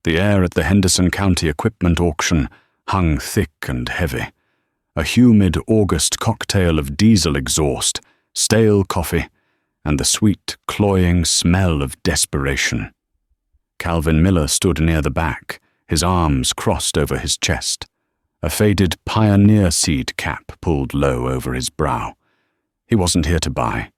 The air at the Henderson County Equipment Auction hung thick and heavy. A humid August cocktail of diesel exhaust, stale coffee, and the sweet, cloying smell of desperation. Calvin Miller stood near the back, his arms crossed over his chest, a faded pioneer seed cap pulled low over his brow. He wasn't here to buy.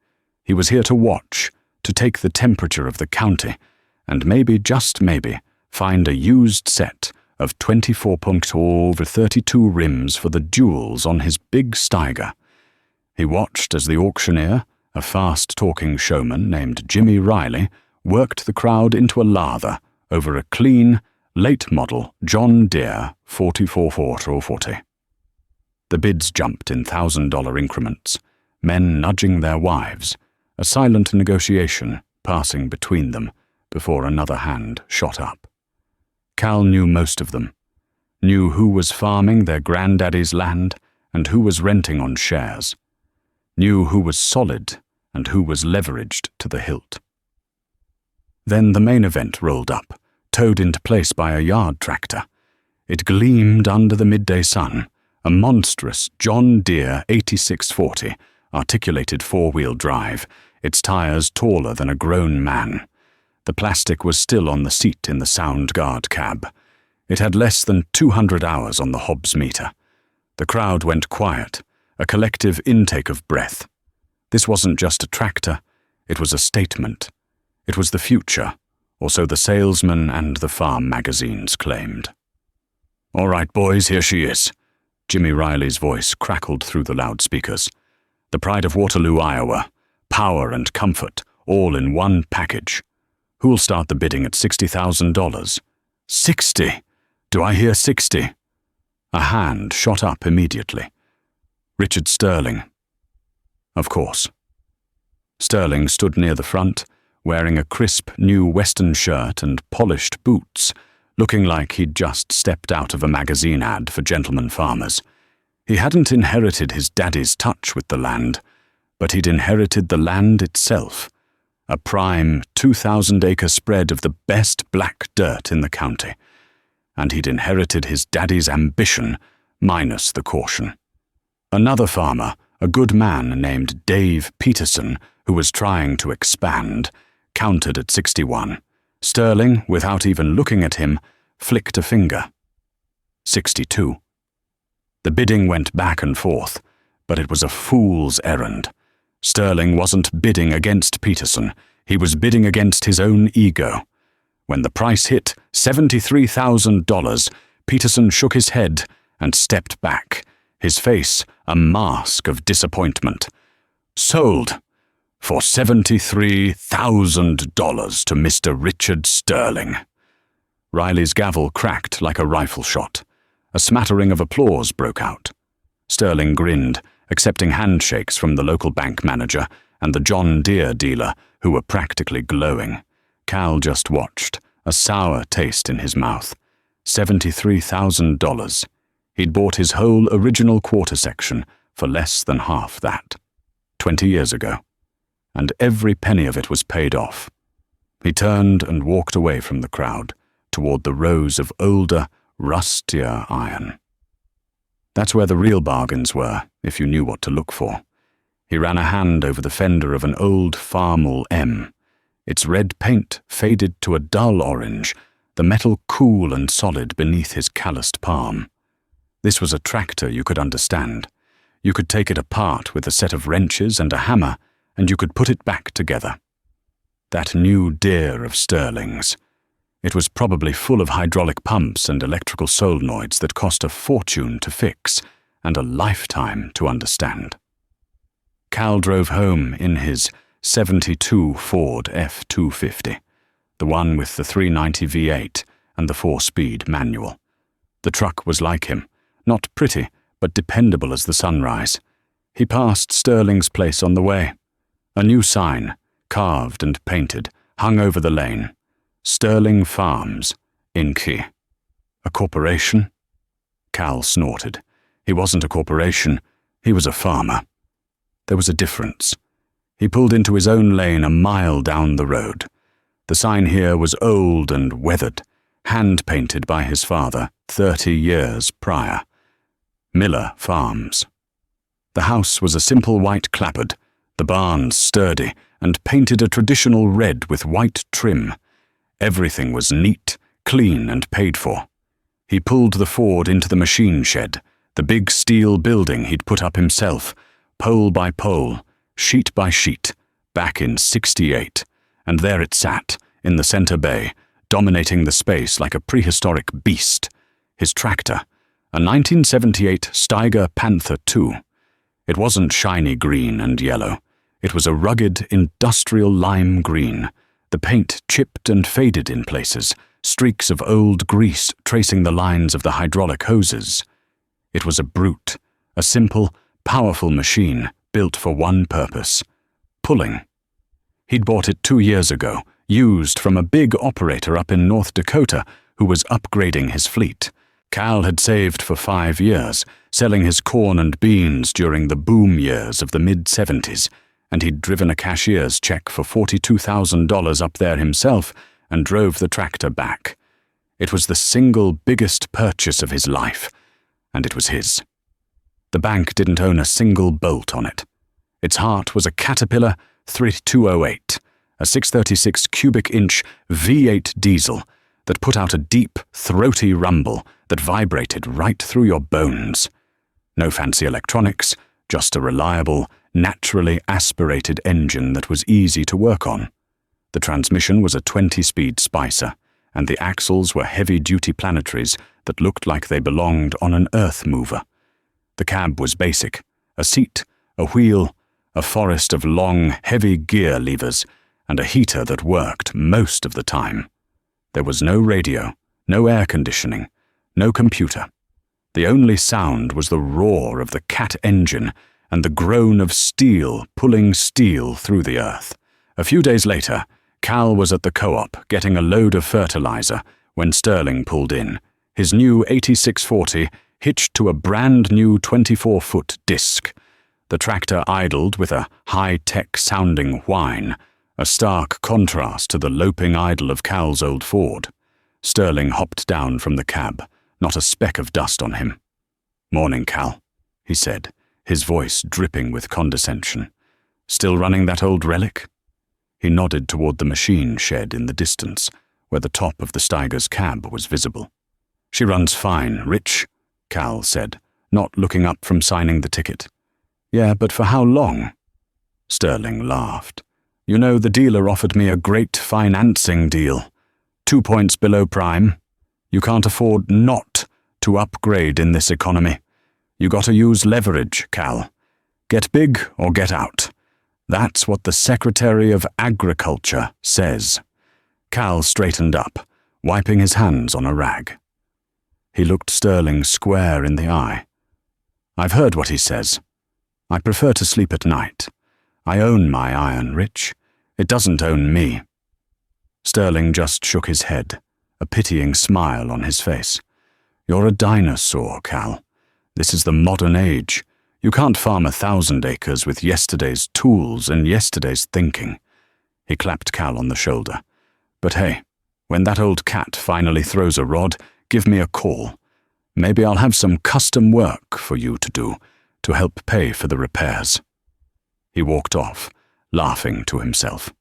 He was here to watch, to take the temperature of the county, and maybe, just maybe, find a used set of 24.32 rims for the jewels on his big Steiger. He watched as the auctioneer, a fast-talking showman named Jimmy Riley, worked the crowd into a lather over a clean, late-model John Deere 4440. The bids jumped in $1,000 increments, men nudging their wives, a silent negotiation passing between them before another hand shot up. Cal knew most of them, knew who was farming their granddaddy's land and who was renting on shares, knew who was solid and who was leveraged to the hilt. Then the main event rolled up, towed into place by a yard tractor. It gleamed under the midday sun, a monstrous John Deere 8640, articulated four-wheel drive, its tires taller than a grown man. The plastic was still on the seat in the sound guard cab. It had less than 200 hours on the Hobbs meter. The crowd went quiet, a collective intake of breath. This wasn't just a tractor, it was a statement. It was the future, or so the salesman and the farm magazines claimed. "All right, boys, here she is." Jimmy Riley's voice crackled through the loudspeakers. "The pride of Waterloo, Iowa. Power and comfort, all in one package. Who'll start the bidding at $60,000? 60! Do I hear 60? A hand shot up immediately. Richard Sterling. Of course. Sterling stood near the front, wearing a crisp new Western shirt and polished boots, looking like he'd just stepped out of a magazine ad for gentlemen farmers. He hadn't inherited his daddy's touch with the land, but he'd inherited the land itself, a prime 2,000-acre spread of the best black dirt in the county. And he'd inherited his daddy's ambition, minus the caution. Another farmer, a good man named Dave Peterson, who was trying to expand, countered at 61. Sterling, without even looking at him, flicked a finger. 62. The bidding went back and forth, but it was a fool's errand. Sterling wasn't bidding against Peterson, he was bidding against his own ego. When the price hit $73,000, Peterson shook his head and stepped back, his face a mask of disappointment. "Sold for $73,000 to Mr. Richard Sterling." Riley's gavel cracked like a rifle shot. A smattering of applause broke out. Sterling grinned, accepting handshakes from the local bank manager and the John Deere dealer, who were practically glowing. Cal just watched, a sour taste in his mouth. $73,000. He'd bought his whole original quarter section for less than half that. 20 years ago. And every penny of it was paid off. He turned and walked away from the crowd, toward the rows of older, rustier iron. That's where the real bargains were, if you knew what to look for. He ran a hand over the fender of an old Farmall M. Its red paint faded to a dull orange, the metal cool and solid beneath his calloused palm. This was a tractor you could understand. You could take it apart with a set of wrenches and a hammer, and you could put it back together. That new Deere of Sterling's. It was probably full of hydraulic pumps and electrical solenoids that cost a fortune to fix and a lifetime to understand. Cal drove home in his '72 Ford F-250, the one with the 390 V8 and the 4-speed manual. The truck was like him, not pretty, but dependable as the sunrise. He passed Sterling's place on the way. A new sign, carved and painted, hung over the lane. Sterling Farms, Inc. A corporation? Cal snorted. He wasn't a corporation, he was a farmer. There was a difference. He pulled into his own lane a mile down the road. The sign here was old and weathered, hand-painted by his father 30 years prior. Miller Farms. The house was a simple white clapboard, the barns sturdy, and painted a traditional red with white trim. Everything was neat, clean, and paid for. He pulled the Ford into the machine shed, the big steel building he'd put up himself, pole by pole, sheet by sheet, back in '68, and there it sat, in the center bay, dominating the space like a prehistoric beast. His tractor, a 1978 Steiger Panther II. It wasn't shiny green and yellow. It was a rugged, industrial lime green, the paint chipped and faded in places, streaks of old grease tracing the lines of the hydraulic hoses. It was a brute, a simple, powerful machine built for one purpose: pulling. He'd bought it 2 years ago, used from a big operator up in North Dakota who was upgrading his fleet. Cal had saved for 5 years, selling his corn and beans during the boom years of the mid-'70s, and he'd driven a cashier's check for $42,000 up there himself and drove the tractor back. It was the single biggest purchase of his life, and it was his. The bank didn't own a single bolt on it. Its heart was a Caterpillar 3208, a 636 cubic inch V8 diesel that put out a deep, throaty rumble that vibrated right through your bones. No fancy electronics, just a reliable, naturally aspirated engine that was easy to work on. The transmission was a 20-speed Spicer, and the axles were heavy-duty planetaries that looked like they belonged on an earth mover. The cab was basic: a seat, a wheel, a forest of long, heavy gear levers, and a heater that worked most of the time. There was no radio, no air conditioning, no computer. The only sound was the roar of the Cat engine and the groan of steel pulling steel through the earth. A few days later, Cal was at the co-op getting a load of fertilizer when Sterling pulled in, his new 8640 hitched to a brand-new 24-foot disc. The tractor idled with a high-tech sounding whine, a stark contrast to the loping idle of Cal's old Ford. Sterling hopped down from the cab, not a speck of dust on him. "Morning, Cal," he said, his voice dripping with condescension. "Still running that old relic?" He nodded toward the machine shed in the distance, where the top of the Steiger's cab was visible. "She runs fine, Rich," Cal said, not looking up from signing the ticket. "Yeah, but for how long?" Sterling laughed. "You know, the dealer offered me a great financing deal. 2 points below prime. You can't afford not to upgrade in this economy. You gotta use leverage, Cal. Get big or get out. That's what the Secretary of Agriculture says." Cal straightened up, wiping his hands on a rag. He looked Sterling square in the eye. "I've heard what he says. I prefer to sleep at night. I own my iron, Rich. It doesn't own me." Sterling just shook his head, a pitying smile on his face. "You're a dinosaur, Cal. This is the modern age. You can't farm 1,000 acres with yesterday's tools and yesterday's thinking." He clapped Cal on the shoulder. "But hey, when that old cat finally throws a rod, give me a call. Maybe I'll have some custom work for you to do to help pay for the repairs." He walked off, laughing to himself.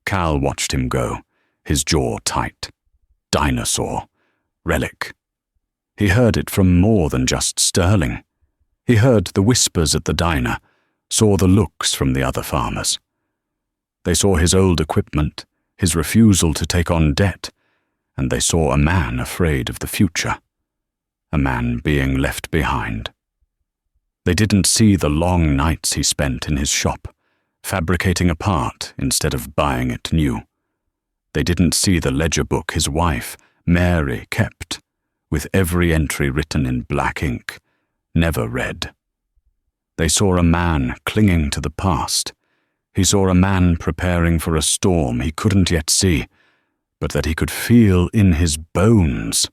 Cal watched him go, his jaw tight. Dinosaur. Relic. He heard it from more than just Sterling. He heard the whispers at the diner, saw the looks from the other farmers. They saw his old equipment, his refusal to take on debt, and they saw a man afraid of the future, a man being left behind. They didn't see the long nights he spent in his shop, fabricating a part instead of buying it new. They didn't see the ledger book his wife, Mary, kept, with every entry written in black ink, never read. They saw a man clinging to the past. He saw a man preparing for a storm he couldn't yet see, but that he could feel in his bones.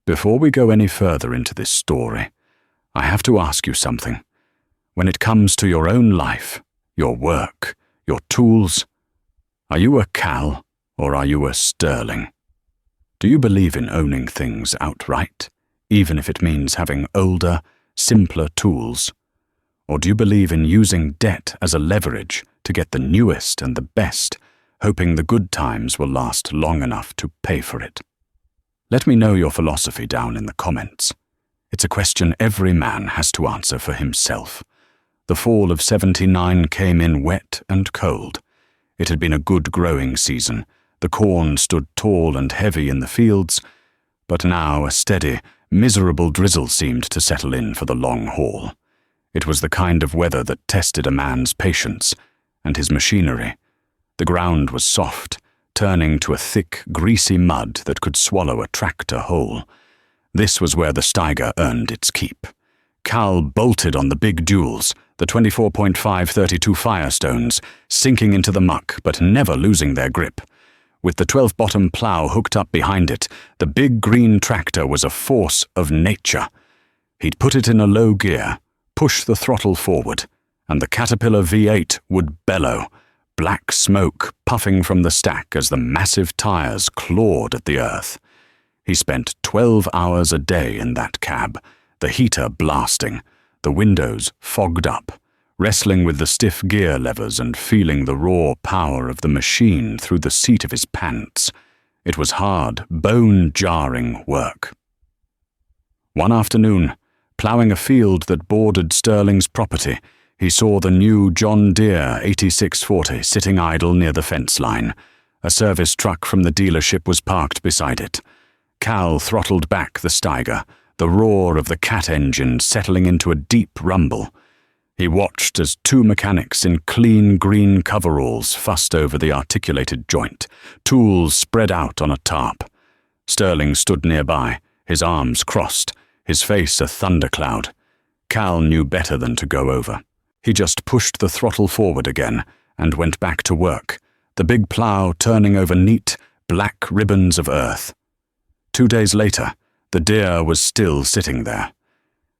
Before we go any further into this story, I have to ask you something. When it comes to your own life, your work, your tools, are you a Cal or are you a Sterling? Do you believe in owning things outright, even if it means having older, simpler tools? Or do you believe in using debt as a leverage to get the newest and the best, hoping the good times will last long enough to pay for it? Let me know your philosophy down in the comments. It's a question every man has to answer for himself. The fall of '79 came in wet and cold. It had been a good growing season. The corn stood tall and heavy in the fields, but now a steady, miserable drizzle seemed to settle in for the long haul. It was the kind of weather that tested a man's patience and his machinery. The ground was soft, turning to a thick, greasy mud that could swallow a tractor whole. This was where the Steiger earned its keep. Cal bolted on the big duels, the 24.532 Firestones, sinking into the muck but never losing their grip. With the 12-bottom plough hooked up behind it, the big green tractor was a force of nature. He'd put it in a low gear, push the throttle forward, and the Caterpillar V8 would bellow, black smoke puffing from the stack as the massive tires clawed at the earth. He spent 12 hours a day in that cab, the heater blasting, the windows fogged up, wrestling with the stiff gear levers and feeling the raw power of the machine through the seat of his pants. It was hard, bone-jarring work. One afternoon, ploughing a field that bordered Sterling's property, he saw the new John Deere 8640 sitting idle near the fence line. A service truck from the dealership was parked beside it. Cal throttled back the Steiger, the roar of the cat engine settling into a deep rumble. He watched as two mechanics in clean green coveralls fussed over the articulated joint, tools spread out on a tarp. Sterling stood nearby, his arms crossed, his face a thundercloud. Cal knew better than to go over. He just pushed the throttle forward again and went back to work, the big plough turning over neat, black ribbons of earth. 2 days later, the Deere was still sitting there.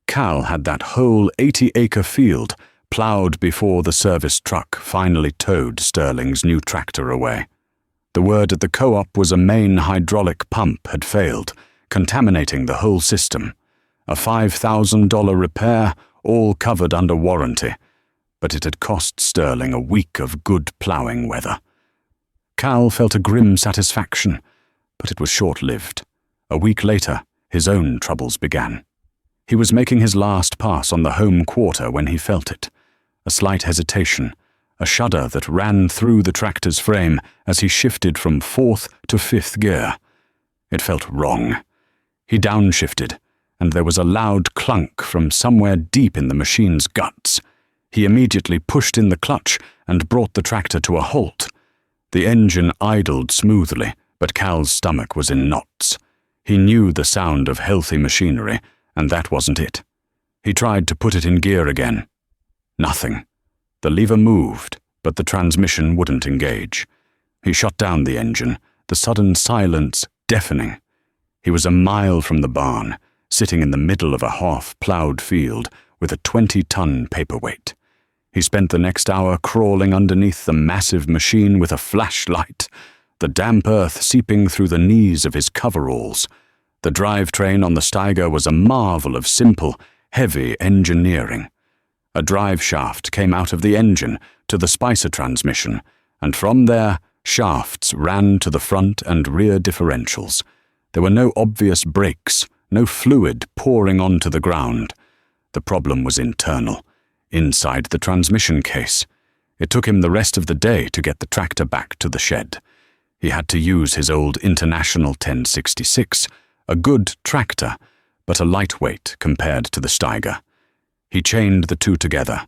Cal had that whole 80-acre field ploughed before the service truck finally towed Sterling's new tractor away. The word at the co-op was a main hydraulic pump had failed, contaminating the whole system. A $5,000 repair, all covered under warranty, but it had cost Sterling a week of good ploughing weather. Cal felt a grim satisfaction, but it was short-lived. A week later, his own troubles began. He was making his last pass on the home quarter when he felt it. A slight hesitation, a shudder that ran through the tractor's frame as he shifted from 4th to 5th gear. It felt wrong. He downshifted, and there was a loud clunk from somewhere deep in the machine's guts. He immediately pushed in the clutch and brought the tractor to a halt. The engine idled smoothly, but Cal's stomach was in knots. He knew the sound of healthy machinery, and that wasn't it. He tried to put it in gear again. Nothing. The lever moved, but the transmission wouldn't engage. He shut down the engine, the sudden silence deafening. He was a mile from the barn, sitting in the middle of a half-ploughed field with a 20-ton paperweight. He spent the next hour crawling underneath the massive machine with a flashlight, the damp earth seeping through the knees of his coveralls. The drivetrain on the Steiger was a marvel of simple, heavy engineering. A drive shaft came out of the engine to the Spicer transmission, and from there, shafts ran to the front and rear differentials. There were no obvious brakes, no fluid pouring onto the ground. The problem was internal, inside the transmission case. It took him the rest of the day to get the tractor back to the shed. He had to use his old International 1066, a good tractor, but a lightweight compared to the Steiger. He chained the two together,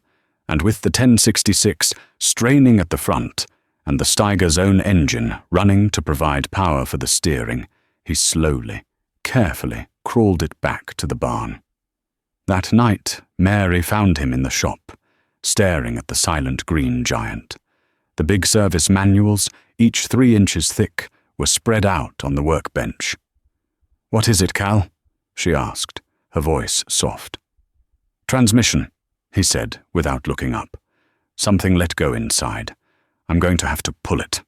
and with the 1066 straining at the front and the Steiger's own engine running to provide power for the steering, he slowly, carefully crawled it back to the barn. That night, Mary found him in the shop, staring at the silent green giant. The big service manuals, each 3 inches thick, were spread out on the workbench. "What is it, Cal?" she asked, her voice soft. "Transmission," he said without looking up. "Something let go inside. I'm going to have to pull it."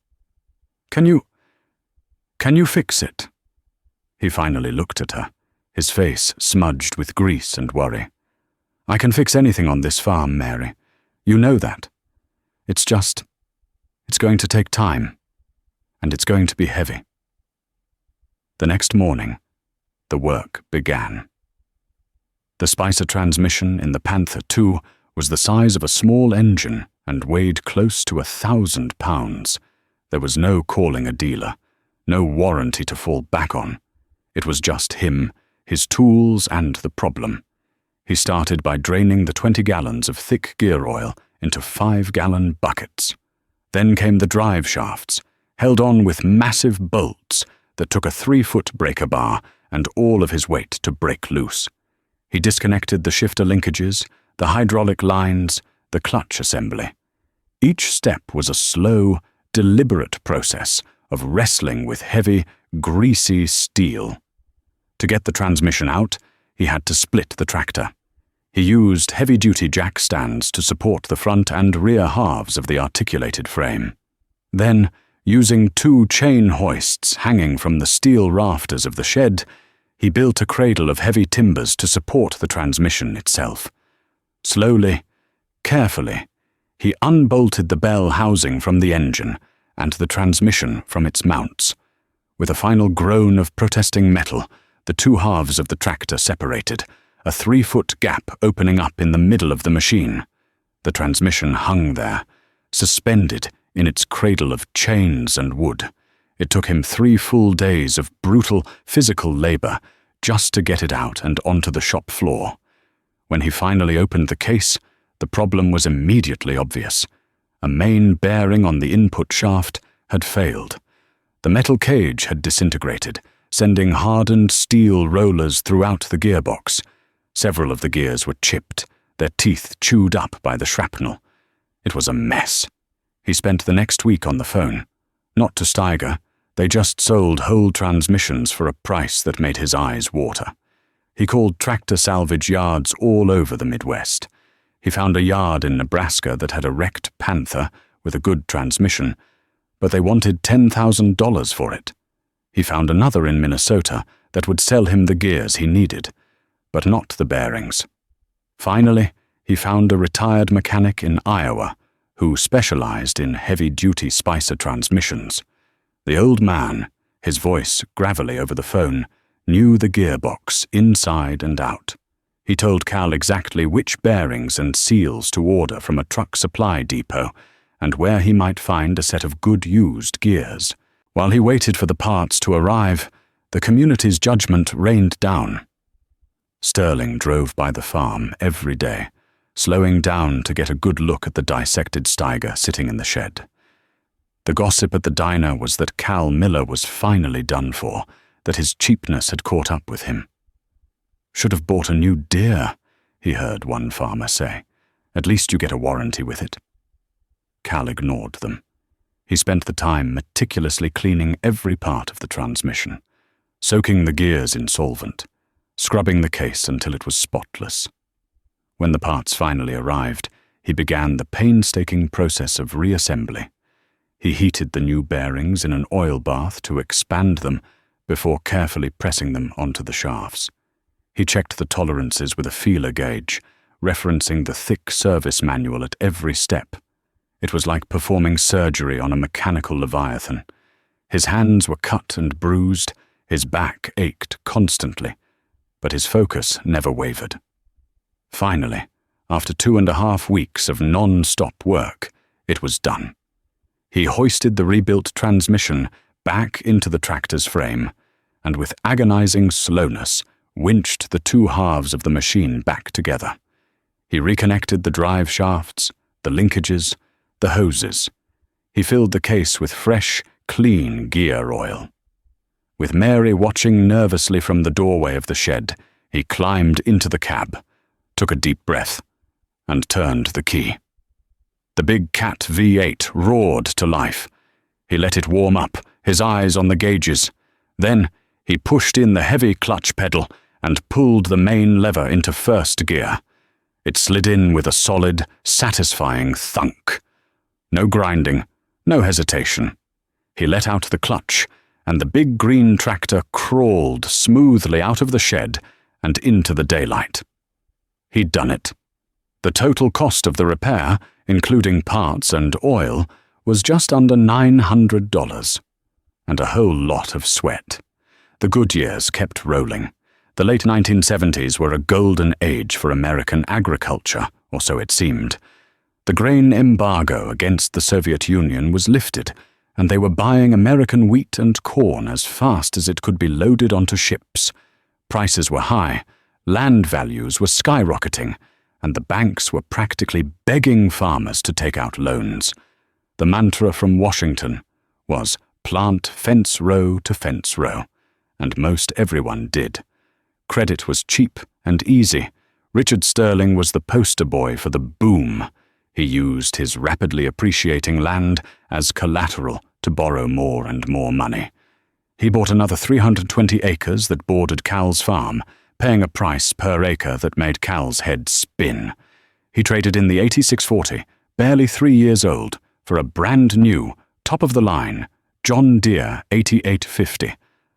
Can you fix it?" He finally looked at her, his face smudged with grease and worry. "I can fix anything on this farm, Mary. You know that. It's going to take time, and it's going to be heavy." The next morning, the work began. The Spicer transmission in the Panther II was the size of a small engine and weighed close to 1,000 pounds. There was no calling a dealer, no warranty to fall back on. It was just him, his tools, and the problem. He started by draining the 20 gallons of thick gear oil into 5-gallon buckets. Then came the drive shafts, held on with massive bolts that took a 3-foot breaker bar and all of his weight to break loose. He disconnected the shifter linkages, the hydraulic lines, the clutch assembly. Each step was a slow, deliberate process of wrestling with heavy, greasy steel. To get the transmission out, he had to split the tractor. He used heavy-duty jack stands to support the front and rear halves of the articulated frame. Then, using 2 chain hoists hanging from the steel rafters of the shed, he built a cradle of heavy timbers to support the transmission itself. Slowly, carefully, he unbolted the bell housing from the engine and the transmission from its mounts. With a final groan of protesting metal, the 2 halves of the tractor separated, a 3-foot gap opening up in the middle of the machine. The transmission hung there, suspended in its cradle of chains and wood. It took him 3 full days of brutal physical labor just to get it out and onto the shop floor. When he finally opened the case, the problem was immediately obvious. A main bearing on the input shaft had failed. The metal cage had disintegrated, sending hardened steel rollers throughout the gearbox. Several of the gears were chipped, their teeth chewed up by the shrapnel. It was a mess. He spent the next week on the phone. Not to Steiger. They just sold whole transmissions for a price that made his eyes water. He called tractor salvage yards all over the Midwest. He found a yard in Nebraska that had a wrecked Panther with a good transmission, but they wanted $10,000 for it. He found another in Minnesota that would sell him the gears he needed, but not the bearings. Finally, he found a retired mechanic in Iowa who specialized in heavy-duty Spicer transmissions. The old man, his voice gravelly over the phone, knew the gearbox inside and out. He told Cal exactly which bearings and seals to order from a truck supply depot and where he might find a set of good used gears. While he waited for the parts to arrive, the community's judgment rained down. Sterling drove by the farm every day, slowing down to get a good look at the dissected Steiger sitting in the shed. The gossip at the diner was that Cal Miller was finally done for, that his cheapness had caught up with him. "Should have bought a new deer," he heard one farmer say. "At least you get a warranty with it." Cal ignored them. He spent the time meticulously cleaning every part of the transmission, soaking the gears in solvent, scrubbing the case until it was spotless. When the parts finally arrived, he began the painstaking process of reassembly. He heated the new bearings in an oil bath to expand them before carefully pressing them onto the shafts. He checked the tolerances with a feeler gauge, referencing the thick service manual at every step. It was like performing surgery on a mechanical leviathan. His hands were cut and bruised, his back ached constantly, but his focus never wavered. Finally, after 2.5 weeks of non-stop work, it was done. He hoisted the rebuilt transmission back into the tractor's frame, and with agonizing slowness, winched the 2 halves of the machine back together. He reconnected the drive shafts, the linkages, the hoses. He filled the case with fresh, clean gear oil. With Mary watching nervously from the doorway of the shed, he climbed into the cab, took a deep breath, and turned the key. The big Cat V8 roared to life. He let it warm up, his eyes on the gauges. Then he pushed in the heavy clutch pedal and pulled the main lever into first gear. It slid in with a solid, satisfying thunk. No grinding, no hesitation. He let out the clutch, and the big green tractor crawled smoothly out of the shed and into the daylight. He'd done it. The total cost of the repair, including parts and oil, was just under $900. And a whole lot of sweat. The good years kept rolling. The late 1970s were a golden age for American agriculture, or so it seemed. The grain embargo against the Soviet Union was lifted, and they were buying American wheat and corn as fast as it could be loaded onto ships. Prices were high, land values were skyrocketing, and the banks were practically begging farmers to take out loans. The mantra from Washington was plant fence row to fence row, and most everyone did. Credit was cheap and easy. Richard Sterling was the poster boy for the boom. He used his rapidly appreciating land as collateral to borrow more and more money. He bought another 320 acres that bordered Cal's farm, paying a price per acre that made Cal's head spin. He traded in the 8640, barely 3 years old, for a brand new, top-of-the-line, John Deere 8850,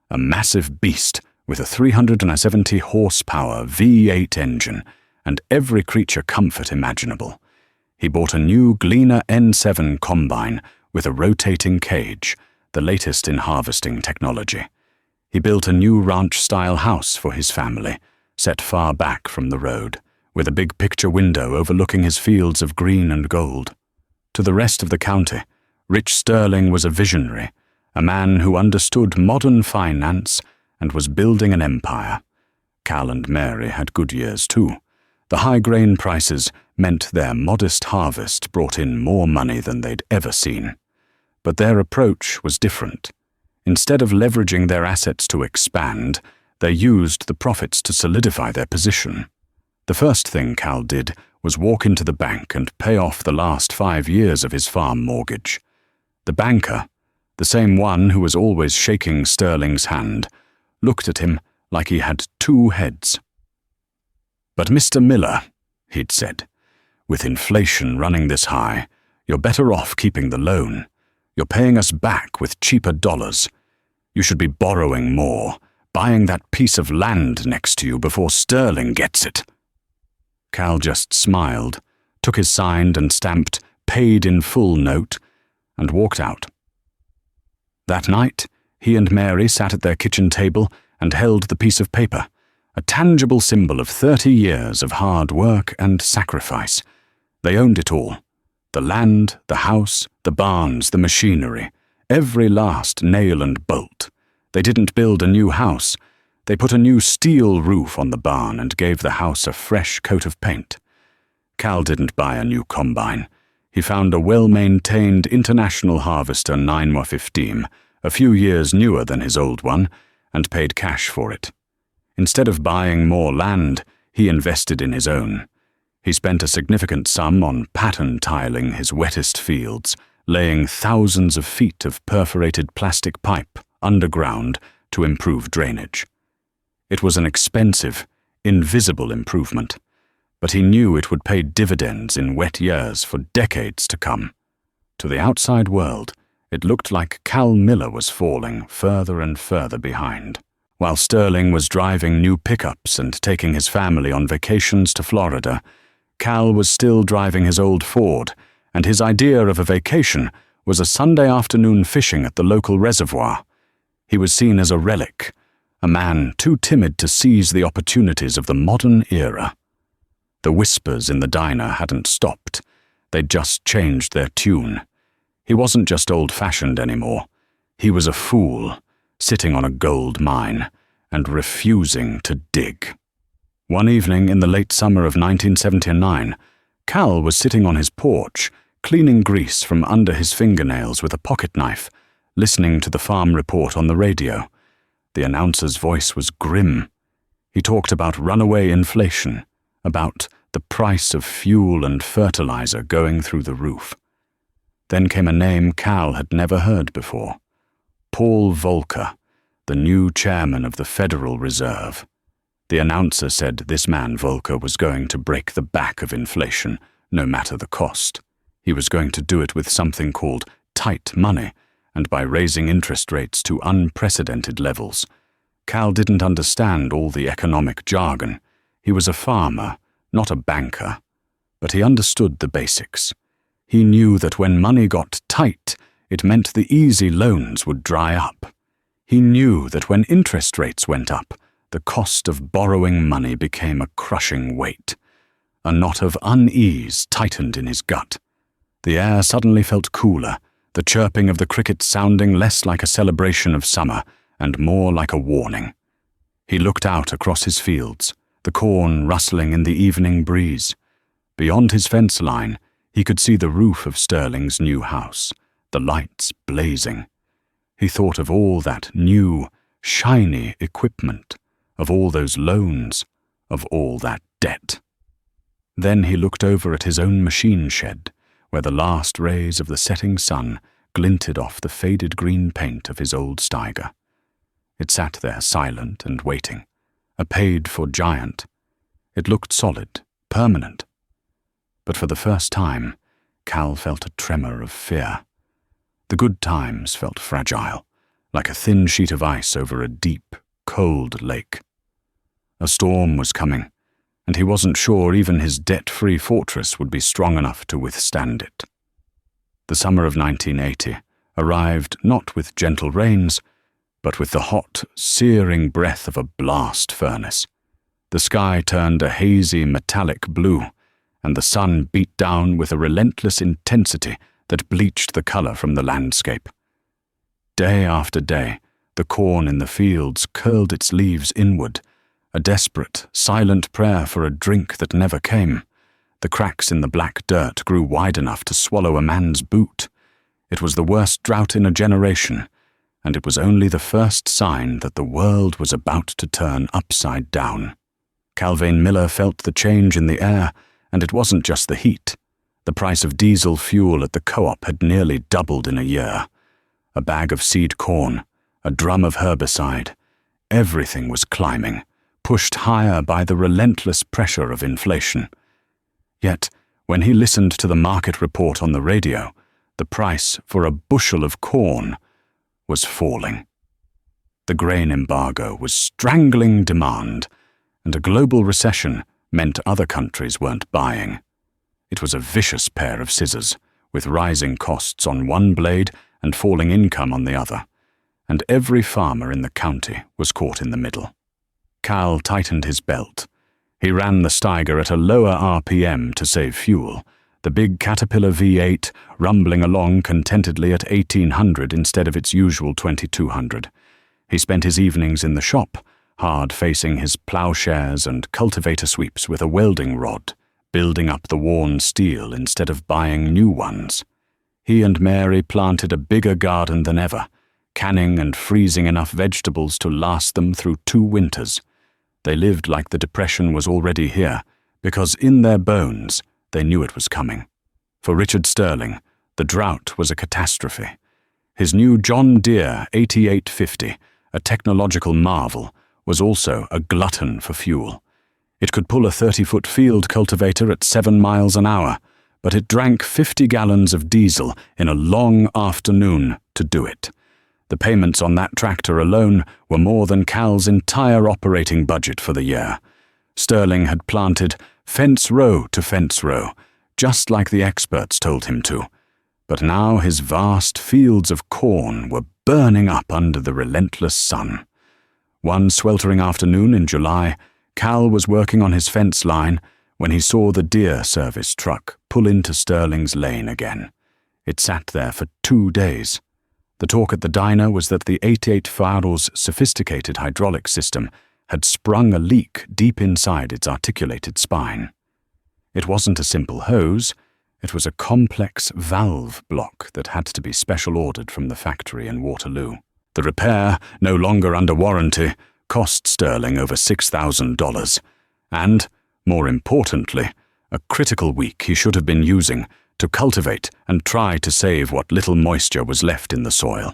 a massive beast with a 370 horsepower V8 engine and every creature comfort imaginable. He bought a new Gleaner N7 combine with a rotating cage, the latest in harvesting technology. He built a new ranch-style house for his family, set far back from the road, with a big picture window overlooking his fields of green and gold. To the rest of the county, Rich Sterling was a visionary, a man who understood modern finance and was building an empire. Cal and Mary had good years too. The high grain prices meant their modest harvest brought in more money than they'd ever seen. But their approach was different. Instead of leveraging their assets to expand, they used the profits to solidify their position. The first thing Cal did was walk into the bank and pay off the last 5 years of his farm mortgage. The banker, the same one who was always shaking Sterling's hand, looked at him like he had 2 heads. "But Mr. Miller," he'd said, "with inflation running this high, you're better off keeping the loan. You're paying us back with cheaper dollars. You should be borrowing more, buying that piece of land next to you before Sterling gets it." Cal just smiled, took his signed and stamped paid in full note, and walked out. That night, he and Mary sat at their kitchen table and held the piece of paper, a tangible symbol of 30 years of hard work and sacrifice. They owned it all. The land, the house, the barns, the machinery, every last nail and bolt. They didn't build a new house. They put a new steel roof on the barn and gave the house a fresh coat of paint. Cal didn't buy a new combine. He found a well-maintained International Harvester 9x15, a few years newer than his old one, and paid cash for it. Instead of buying more land, he invested in his own. He spent a significant sum on pattern tiling his wettest fields, laying thousands of feet of perforated plastic pipe underground to improve drainage. It was an expensive, invisible improvement, but he knew it would pay dividends in wet years for decades to come. To the outside world, it looked like Cal Miller was falling further and further behind. While Sterling was driving new pickups and taking his family on vacations to Florida, Cal was still driving his old Ford, and his idea of a vacation was a Sunday afternoon fishing at the local reservoir. He was seen as a relic, a man too timid to seize the opportunities of the modern era. The whispers in the diner hadn't stopped. They'd just changed their tune. He wasn't just old-fashioned anymore. He was a fool, sitting on a gold mine, and refusing to dig. One evening in the late summer of 1979, Cal was sitting on his porch, cleaning grease from under his fingernails with a pocket knife, listening to the farm report on the radio. The announcer's voice was grim. He talked about runaway inflation, about the price of fuel and fertilizer going through the roof. Then came a name Cal had never heard before. Paul Volcker, the new chairman of the Federal Reserve. The announcer said this man Volcker was going to break the back of inflation, no matter the cost. He was going to do it with something called tight money, and by raising interest rates to unprecedented levels. Cal didn't understand all the economic jargon. He was a farmer, not a banker. But he understood the basics. He knew that when money got tight, it meant the easy loans would dry up. He knew that when interest rates went up, the cost of borrowing money became a crushing weight. A knot of unease tightened in his gut. The air suddenly felt cooler, the chirping of the crickets sounding less like a celebration of summer and more like a warning. He looked out across his fields, the corn rustling in the evening breeze. Beyond his fence line, he could see the roof of Sterling's new house, the lights blazing. He thought of all that new, shiny equipment, of all those loans, of all that debt. Then he looked over at his own machine shed, where the last rays of the setting sun glinted off the faded green paint of his old Steiger. It sat there silent and waiting, a paid-for giant. It looked solid, permanent. But for the first time, Cal felt a tremor of fear. The good times felt fragile, like a thin sheet of ice over a deep, cold lake. A storm was coming, and he wasn't sure even his debt-free fortress would be strong enough to withstand it. The summer of 1980 arrived not with gentle rains, but with the hot, searing breath of a blast furnace. The sky turned a hazy, metallic blue, and the sun beat down with a relentless intensity that bleached the color from the landscape. Day after day, the corn in the fields curled its leaves inward, a desperate, silent prayer for a drink that never came. The cracks in the black dirt grew wide enough to swallow a man's boot. It was the worst drought in a generation, and it was only the first sign that the world was about to turn upside down. Calvin Miller felt the change in the air, and it wasn't just the heat. The price of diesel fuel at the co-op had nearly doubled in a year. A bag of seed corn, a drum of herbicide, everything was climbing, pushed higher by the relentless pressure of inflation. Yet, when he listened to the market report on the radio, the price for a bushel of corn was falling. The grain embargo was strangling demand, and a global recession meant other countries weren't buying. It was a vicious pair of scissors, with rising costs on one blade and falling income on the other, and every farmer in the county was caught in the middle. Cal tightened his belt. He ran the Steiger at a lower RPM to save fuel, the big Caterpillar V8 rumbling along contentedly at 1800 instead of its usual 2200. He spent his evenings in the shop, hard facing his plowshares and cultivator sweeps with a welding rod, building up the worn steel instead of buying new ones. He and Mary planted a bigger garden than ever, canning and freezing enough vegetables to last them through 2 winters. They lived like the Depression was already here, because in their bones they knew it was coming. For Richard Sterling, the drought was a catastrophe. His new John Deere 8850, a technological marvel, was also a glutton for fuel. It could pull a 30-foot field cultivator at 7 miles an hour, but it drank 50 gallons of diesel in a long afternoon to do it. The payments on that tractor alone were more than Cal's entire operating budget for the year. Sterling had planted fence row to fence row, just like the experts told him to. But now his vast fields of corn were burning up under the relentless sun. One sweltering afternoon in July, Cal was working on his fence line when he saw the Deere service truck pull into Sterling's lane again. It sat there for 2 days. The talk at the diner was that the 88 Faro's sophisticated hydraulic system had sprung a leak deep inside its articulated spine. It wasn't a simple hose, it was a complex valve block that had to be special ordered from the factory in Waterloo. The repair, no longer under warranty, cost Sterling over $6,000, and, more importantly, a critical week he should have been using to cultivate and try to save what little moisture was left in the soil.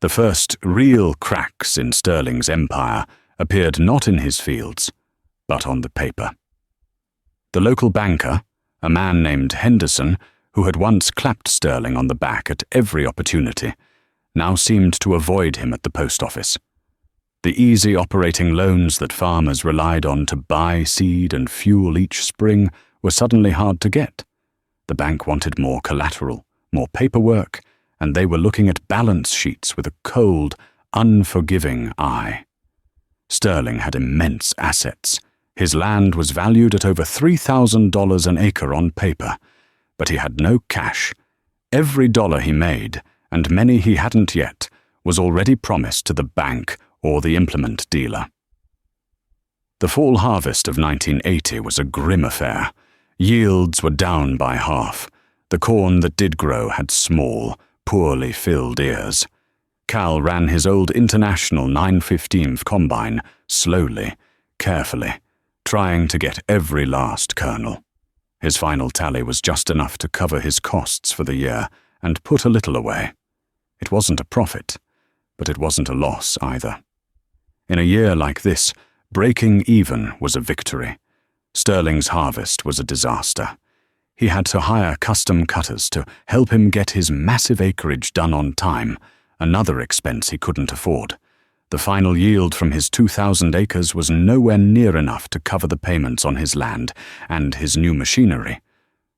The first real cracks in Sterling's empire appeared not in his fields, but on the paper. The local banker, a man named Henderson, who had once clapped Sterling on the back at every opportunity, now seemed to avoid him at the post office. The easy operating loans that farmers relied on to buy seed and fuel each spring were suddenly hard to get. The bank wanted more collateral, more paperwork, and they were looking at balance sheets with a cold, unforgiving eye. Sterling had immense assets. His land was valued at over $3,000 an acre on paper, but he had no cash. Every dollar he made, and many he hadn't yet, was already promised to the bank or the implement dealer. The fall harvest of 1980 was a grim affair. Yields were down by half. The corn that did grow had small, poorly filled ears. Cal ran his old International 9/15 combine slowly, carefully, trying to get every last kernel. His final tally was just enough to cover his costs for the year and put a little away. It wasn't a profit, but it wasn't a loss either. In a year like this, breaking even was a victory. Sterling's harvest was a disaster. He had to hire custom cutters to help him get his massive acreage done on time, another expense he couldn't afford. The final yield from his 2,000 acres was nowhere near enough to cover the payments on his land and his new machinery.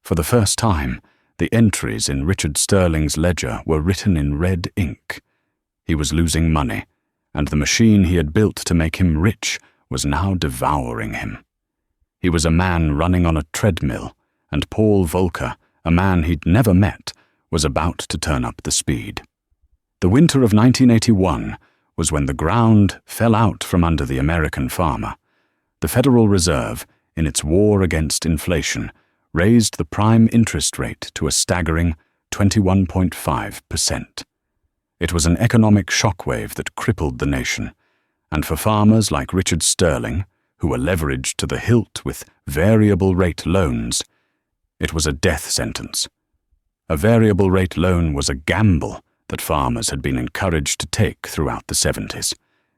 For the first time, the entries in Richard Sterling's ledger were written in red ink. He was losing money, and the machine he had built to make him rich was now devouring him. He was a man running on a treadmill, and Paul Volcker, a man he'd never met, was about to turn up the speed. The winter of 1981 was when the ground fell out from under the American farmer. The Federal Reserve, in its war against inflation, raised the prime interest rate to a staggering 21.5%. It was an economic shockwave that crippled the nation, and for farmers like Richard Sterling, who were leveraged to the hilt with variable rate loans, it was a death sentence. A variable rate loan was a gamble that farmers had been encouraged to take throughout the 70s.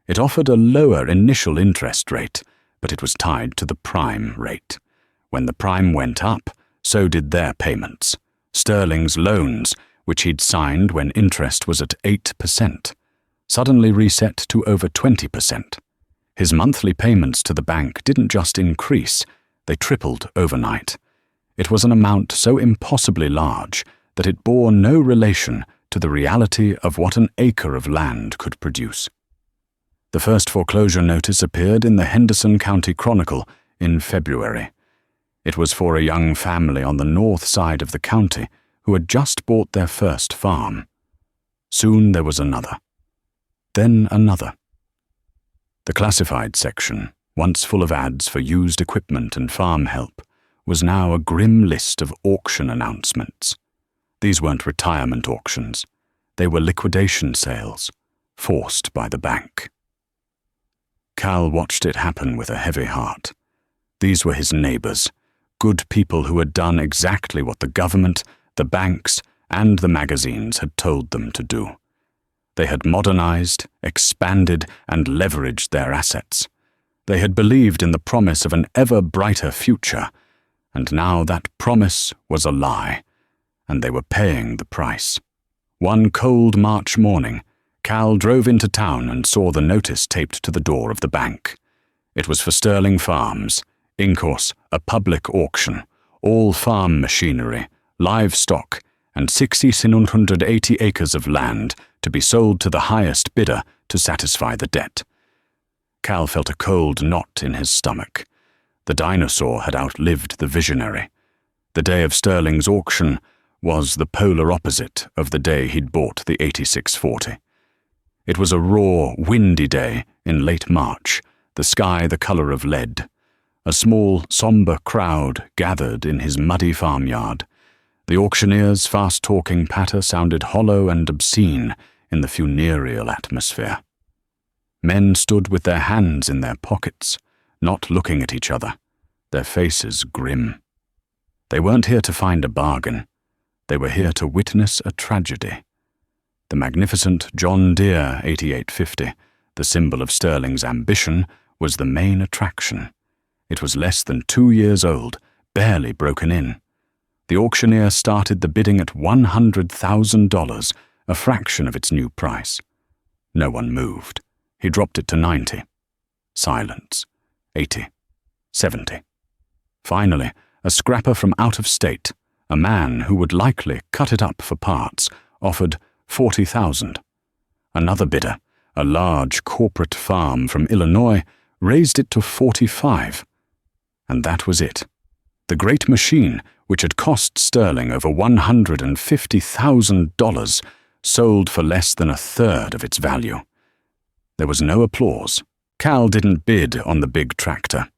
It offered a lower initial interest rate, but it was tied to the prime rate. When the prime went up, so did their payments. Sterling's loans, which he'd signed when interest was at 8%, suddenly reset to over 20%. His monthly payments to the bank didn't just increase, they tripled overnight. It was an amount so impossibly large that it bore no relation to the reality of what an acre of land could produce. The first foreclosure notice appeared in the Henderson County Chronicle in February. It was for a young family on the north side of the county who had just bought their first farm. Soon there was another. Then another. The classified section, once full of ads for used equipment and farm help, was now a grim list of auction announcements. These weren't retirement auctions. They were liquidation sales, forced by the bank. Cal watched it happen with a heavy heart. These were his neighbors, good people who had done exactly what the government, the banks, and the magazines had told them to do. They had modernized, expanded, and leveraged their assets. They had believed in the promise of an ever brighter future, and now that promise was a lie, and they were paying the price. One cold March morning, Cal drove into town and saw the notice taped to the door of the bank. It was for Sterling Farms, in course a public auction, all farm machinery, livestock, and 6,780 acres of land to be sold to the highest bidder to satisfy the debt. Cal felt a cold knot in his stomach. The dinosaur had outlived the visionary. The day of Sterling's auction was the polar opposite of the day he'd bought the 8640. It was a raw, windy day in late March, the sky the color of lead. A small, somber crowd gathered in his muddy farmyard. The auctioneer's fast-talking patter sounded hollow and obscene in the funereal atmosphere. Men stood with their hands in their pockets, not looking at each other, their faces grim. They weren't here to find a bargain. They were here to witness a tragedy. The magnificent John Deere 8850, the symbol of Sterling's ambition, was the main attraction. It was less than 2 years old, barely broken in. The auctioneer started the bidding at $100,000, a fraction of its new price. No one moved. He dropped it to 90. Silence. 80. 70. Finally, a scrapper from out of state, a man who would likely cut it up for parts, offered 40,000. Another bidder, a large corporate farm from Illinois, raised it to 45. And that was it. The great machine, which had cost Sterling over $150,000, sold for less than a third of its value. There was no applause. Cal didn't bid on the big tractor.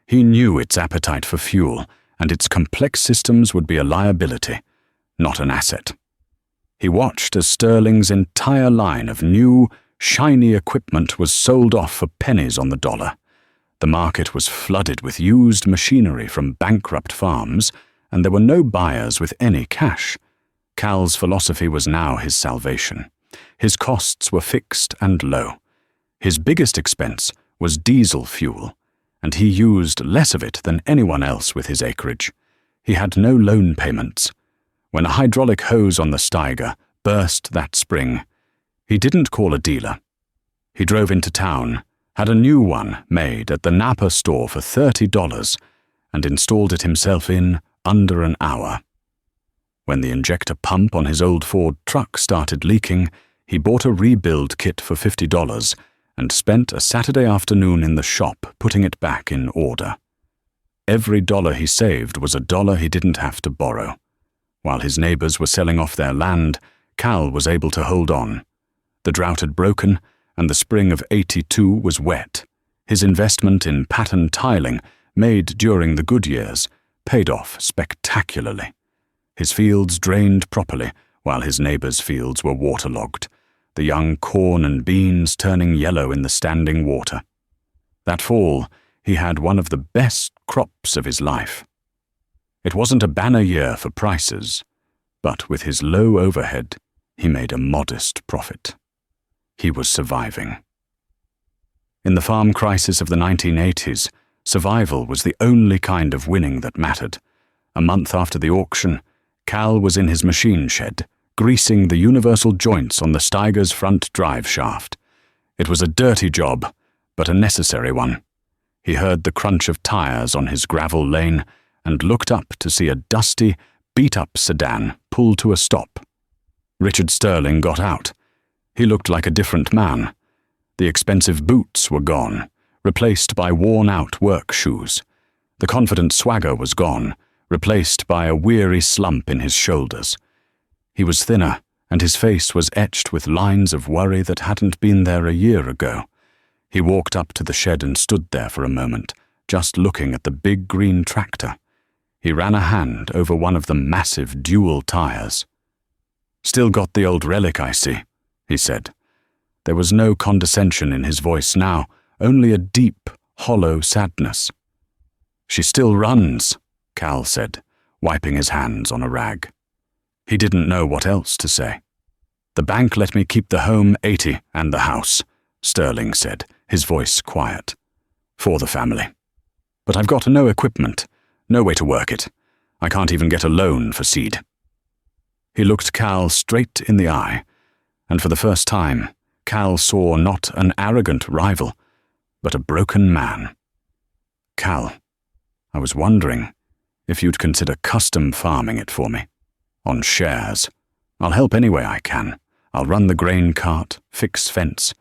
He knew its appetite for fuel, and its complex systems would be a liability, not an asset. He watched as Sterling's entire line of new, shiny equipment was sold off for pennies on the dollar. The market was flooded with used machinery from bankrupt farms, and there were no buyers with any cash. Cal's philosophy was now his salvation. His costs were fixed and low. His biggest expense was diesel fuel, and he used less of it than anyone else with his acreage. He had no loan payments. When a hydraulic hose on the Steiger burst that spring, he didn't call a dealer. He drove into town, had a new one made at the Napa store for $30, and installed it himself in under an hour. When the injector pump on his old Ford truck started leaking, he bought a rebuild kit for $50 and spent a Saturday afternoon in the shop putting it back in order. Every dollar he saved was a dollar he didn't have to borrow. While his neighbors were selling off their land, Cal was able to hold on. The drought had broken, and the spring of '82 was wet. His investment in pattern tiling, made during the good years, paid off spectacularly. His fields drained properly, while his neighbors' fields were waterlogged, the young corn and beans turning yellow in the standing water. That fall, he had one of the best crops of his life. It wasn't a banner year for prices, but with his low overhead, he made a modest profit. He was surviving. In the farm crisis of the 1980s, survival was the only kind of winning that mattered. A month after the auction, Cal was in his machine shed, greasing the universal joints on the Steiger's front drive shaft. It was a dirty job, but a necessary one. He heard the crunch of tires on his gravel lane and looked up to see a dusty, beat-up sedan pull to a stop. Richard Sterling got out. He looked like a different man. The expensive boots were gone, replaced by worn-out work shoes. The confident swagger was gone, replaced by a weary slump in his shoulders. He was thinner, and his face was etched with lines of worry that hadn't been there a year ago. He walked up to the shed and stood there for a moment, just looking at the big green tractor. He ran a hand over one of the massive dual tires. "Still got the old relic, I see," he said. There was no condescension in his voice now, only a deep, hollow sadness. "She still runs," Cal said, wiping his hands on a rag. He didn't know what else to say. "The bank let me keep the home 80 and the house," Sterling said, his voice quiet. "For the family. But I've got no equipment, no way to work it. I can't even get a loan for seed." He looked Cal straight in the eye, and for the first time, Cal saw not an arrogant rival, but a broken man. "Cal, I was wondering if you'd consider custom farming it for me. On shares. I'll help any way I can. I'll run the grain cart, fix fence,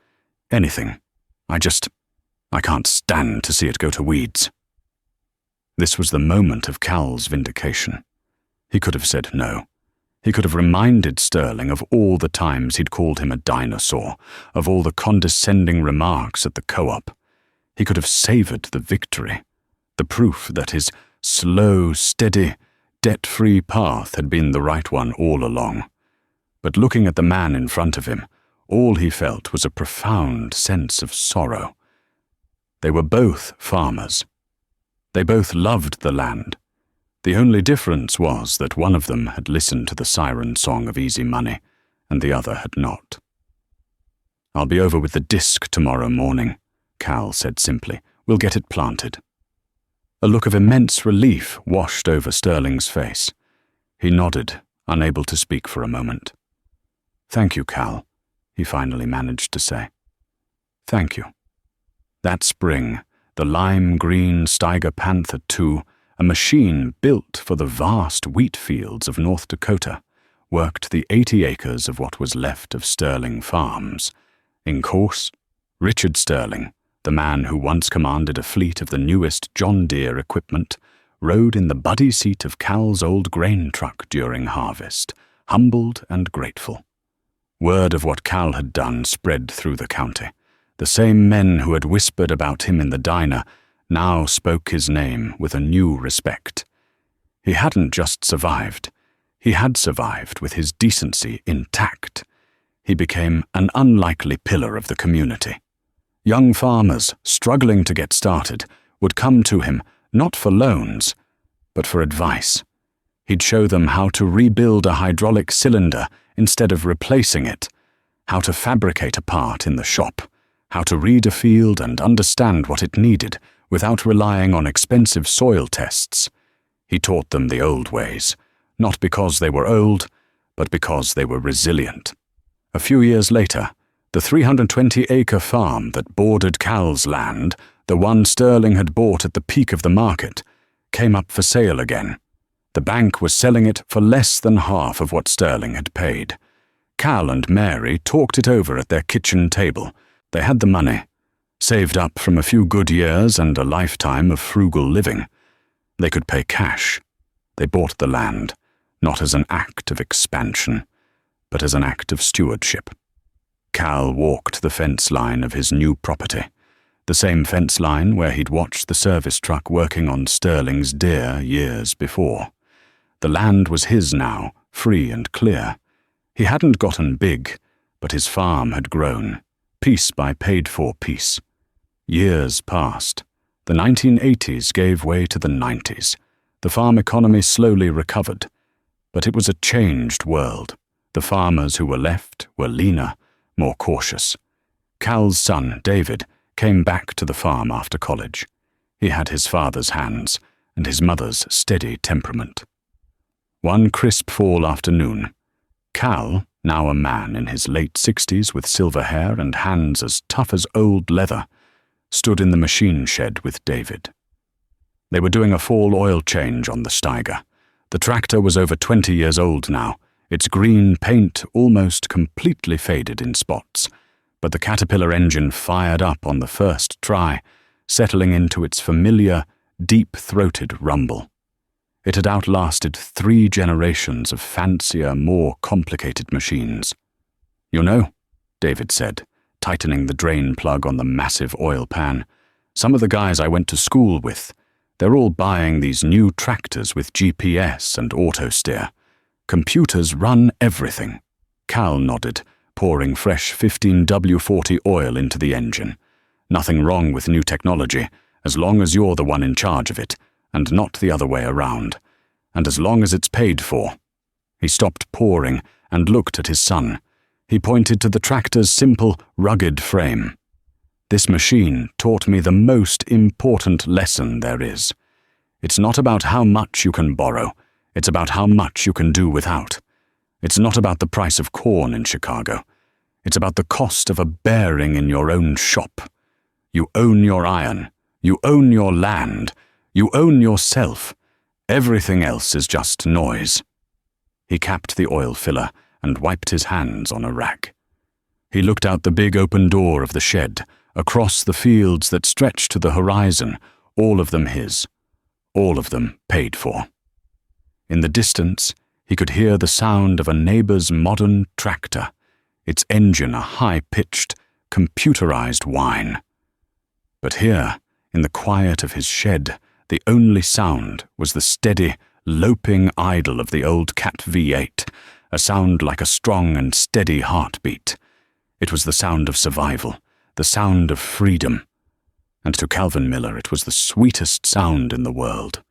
anything. I can't stand to see it go to weeds." This was the moment of Cal's vindication. He could have said no. He could have reminded Sterling of all the times he'd called him a dinosaur, of all the condescending remarks at the co-op. He could have savored the victory, the proof that his slow, steady, debt-free path had been the right one all along. But looking at the man in front of him, all he felt was a profound sense of sorrow. They were both farmers. They both loved the land. The only difference was that one of them had listened to the siren song of easy money, and the other had not. "I'll be over with the disc tomorrow morning," Cal said simply. "We'll get it planted." A look of immense relief washed over Sterling's face. He nodded, unable to speak for a moment. "Thank you, Cal," he finally managed to say. "Thank you." That spring, the lime-green Steiger Panther II, a machine built for the vast wheat fields of North Dakota, worked the 80 acres of what was left of Sterling Farms. In course, Richard Sterling, the man who once commanded a fleet of the newest John Deere equipment, rode in the buddy seat of Cal's old grain truck during harvest, humbled and grateful. Word of what Cal had done spread through the county. The same men who had whispered about him in the diner now spoke his name with a new respect. He hadn't just survived. He had survived with his decency intact. He became an unlikely pillar of the community. Young farmers, struggling to get started, would come to him not for loans, but for advice. He'd show them how to rebuild a hydraulic cylinder instead of replacing it, how to fabricate a part in the shop, how to read a field and understand what it needed without relying on expensive soil tests. He taught them the old ways, not because they were old, but because they were resilient. A few years later, the 320-acre farm that bordered Cal's land, the one Sterling had bought at the peak of the market, came up for sale again. The bank was selling it for less than half of what Sterling had paid. Cal and Mary talked it over at their kitchen table. They had the money, saved up from a few good years and a lifetime of frugal living. They could pay cash. They bought the land, not as an act of expansion, but as an act of stewardship. Cal walked the fence line of his new property, the same fence line where he'd watched the service truck working on Sterling's deer years before. The land was his now, free and clear. He hadn't gotten big, but his farm had grown, piece by paid-for piece. Years passed. The 1980s gave way to the 90s. The farm economy slowly recovered, but it was a changed world. The farmers who were left were leaner, more cautious. Cal's son, David, came back to the farm after college. He had his father's hands and his mother's steady temperament. One crisp fall afternoon, Cal, now a man in his late 60s with silver hair and hands as tough as old leather, stood in the machine shed with David. They were doing a fall oil change on the Steiger. The tractor was over 20 years old now, its green paint almost completely faded in spots, but the Caterpillar engine fired up on the first try, settling into its familiar, deep-throated rumble. It had outlasted 3 generations of fancier, more complicated machines. "You know," David said, tightening the drain plug on the massive oil pan, "some of the guys I went to school with, they're all buying these new tractors with GPS and auto steer. Computers run everything." Cal nodded, pouring fresh 15W40 oil into the engine. "Nothing wrong with new technology, as long as you're the one in charge of it, and not the other way around. And as long as it's paid for." He stopped pouring and looked at his son. He pointed to the tractor's simple, rugged frame. "This machine taught me the most important lesson there is. It's not about how much you can borrow. It's about how much you can do without. It's not about the price of corn in Chicago. It's about the cost of a bearing in your own shop. You own your iron. You own your land. You own yourself. Everything else is just noise." He capped the oil filler and wiped his hands on a rack. He looked out the big open door of the shed, across the fields that stretched to the horizon, all of them his, all of them paid for. In the distance, he could hear the sound of a neighbor's modern tractor, its engine a high-pitched, computerized whine. But here, in the quiet of his shed, the only sound was the steady, loping idle of the old Cat V8, a sound like a strong and steady heartbeat. It was the sound of survival, the sound of freedom. And to Calvin Miller it was the sweetest sound in the world.